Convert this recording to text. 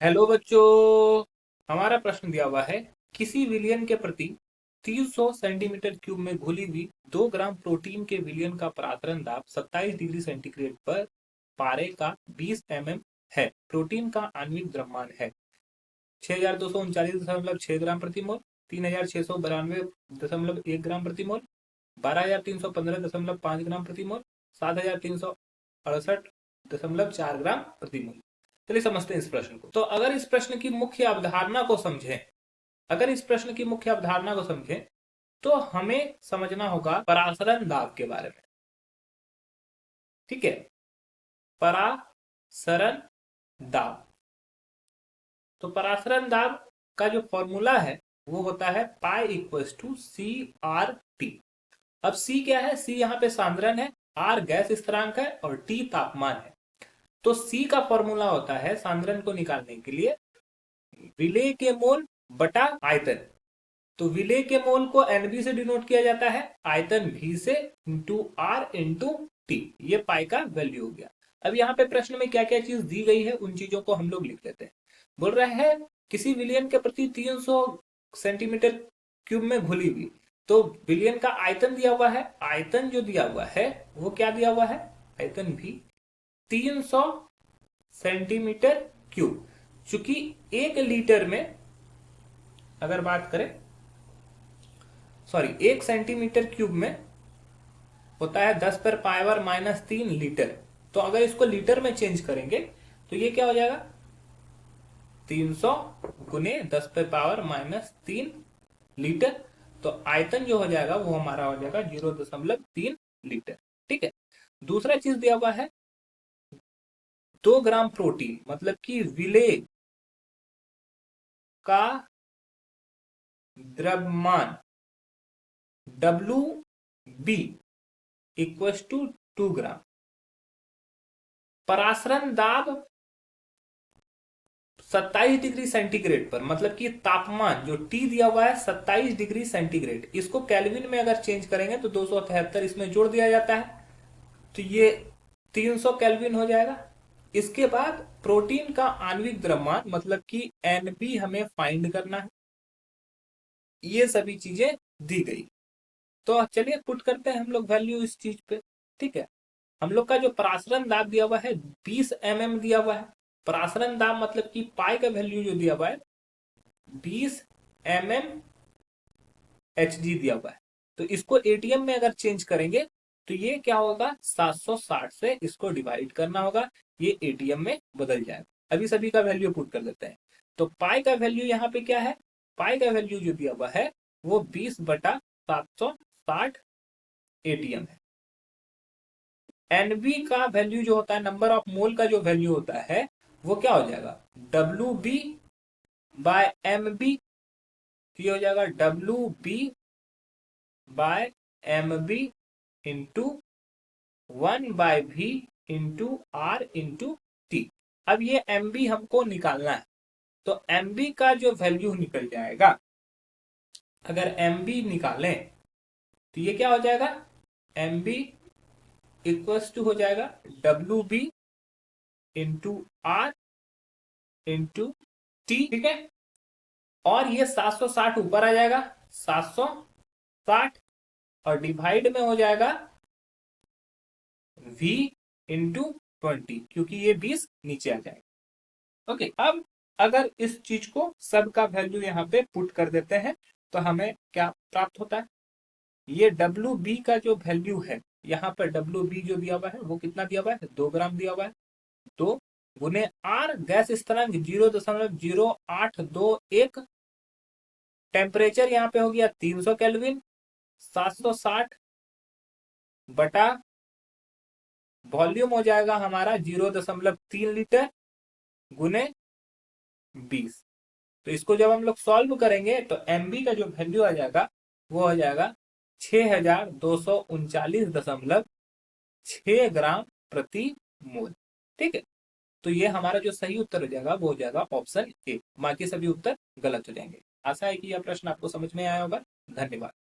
Hello बच्चों। हमारा प्रश्न दिया हुआ है, किसी विलियन के प्रति 300 सेंटीमीटर क्यूब में घुली हुई 2 ग्राम प्रोटीन के विलियन का परासरण दाब 27 डिग्री सेंटीग्रेड पर पारे का 20 है। प्रोटीन का आणविक द्रव्यमान है 6239.6 ग्राम प्रति मोल, 3692.1 ग्राम प्रति मोल, 12315.5 ग्राम प्रति मोल, 7368.4 ग्राम प्रति मोल। चलिए समझते हैं इस प्रश्न को। तो अगर इस प्रश्न की मुख्य अवधारणा को समझें, तो हमें समझना होगा परासरण दाब के बारे में। ठीक है, परासरण दाब। तो परासरण दाब का जो फॉर्मूला है वो होता है pi equals to C R T. अब सी क्या है? सी यहाँ पे सांद्रण है, आर गैस स्थिरांक है और टी तापमान है। तो सी का फॉर्मूला होता है सांद्रण को निकालने के लिए विलेय के मोल बटा आयतन। तो विलेय के मोल को एनबी से डिनोट किया जाता है, आयतन भी से, इंटू आर इंटू टी। ये पाई का वैल्यू हो गया। अब यहाँ पे प्रश्न में क्या क्या चीज दी गई है उन चीजों को हम लोग लिख लेते हैं। बोल रहे हैं किसी विलियन के प्रति 300 सेंटीमीटर क्यूब में घुली हुई, तो विलियन का आयतन दिया हुआ है। आयतन जो दिया हुआ है वो क्या दिया हुआ है? आयतन भी 300 सेंटीमीटर क्यूब। चूंकि 1 लीटर में अगर बात करें, सॉरी 1 सेंटीमीटर क्यूब में होता है 10⁻³ लीटर। तो अगर इसको लीटर में चेंज करेंगे तो ये क्या हो जाएगा? 300 गुने 10⁻³ लीटर। तो आयतन जो हो जाएगा वो हमारा हो जाएगा 0.3 लीटर। ठीक है। दूसरा चीज दिया हुआ है 2 ग्राम प्रोटीन, मतलब कि विलेय का द्रव्यमान WB इक्वल्स टू 2 ग्राम। परासरण दाब 27 डिग्री सेंटीग्रेड पर, मतलब कि तापमान जो T दिया हुआ है 27 डिग्री सेंटीग्रेड, इसको केल्विन में अगर चेंज करेंगे तो 273 इसमें जोड़ दिया जाता है, तो ये 300 केल्विन हो जाएगा। इसके बाद प्रोटीन का आणविक द्रव्यमान, मतलब कि NB हमें फाइंड करना है। ये सभी चीजें दी गई। तो चलिए पुट करते हैं हम लोग वैल्यू इस चीज पे। ठीक है। हम लोग का जो परासरण दाब दिया हुआ है 20 दिया हुआ है। परासरण दाब मतलब कि पाई का वैल्यू जो दिया हुआ है 20 HG दिया हुआ है। तो इसको एटीएम में अगर चेंज करेंगे तो ये क्या होगा? 760 से इसको डिवाइड करना होगा, ये एटीएम में बदल जाएगा। अभी सभी का वैल्यू पुट कर देते हैं। तो पाई का वैल्यू यहाँ पे क्या है? पाई का वैल्यू जो दिया हुआ है वो 20/760 एटीएम है। एनबी का वैल्यू जो होता है, नंबर ऑफ मोल का जो वैल्यू होता है वो क्या हो जाएगा? WB/MB। ये हो जाएगा WB/MB into 1/V into R into T। अब ये MB हमको निकालना है, तो MB का जो वैल्यू निकल जाएगा, अगर MB निकालें तो ये क्या हो जाएगा? MB इक्वल्स टू हो जाएगा WB into R into T। ठीक है। और ये 760 ऊपर आ जाएगा, 760, और डिवाइड में हो जाएगा V इंटू 20, क्योंकि ये 20 नीचे आ जाएगा। ओके। अब अगर इस चीज को सब का वैल्यू यहाँ पे पुट कर देते हैं तो हमें क्या प्राप्त होता है? ये WB का जो वैल्यू है, यहाँ पर WB जो दिया हुआ है वो कितना दिया हुआ है? 2 ग्राम दिया हुआ है। 2 गुने R गैस स्थिरांक 0.0821, टेम्परेचर यहाँ पे हो गया 300 केल्विन, 760 बटा वॉल्यूम हो जाएगा हमारा 0.3 लीटर गुने 20। तो इसको जब हम लोग सॉल्व करेंगे तो MB का जो वैल्यू आ जाएगा वो हो जाएगा 6239.6 ग्राम प्रति मोल। ठीक है। तो ये हमारा जो सही उत्तर हो जाएगा वो हो जाएगा ऑप्शन ए। बाकी सभी उत्तर गलत हो जाएंगे। आशा है कि यह प्रश्न आपको समझ में आया होगा। धन्यवाद।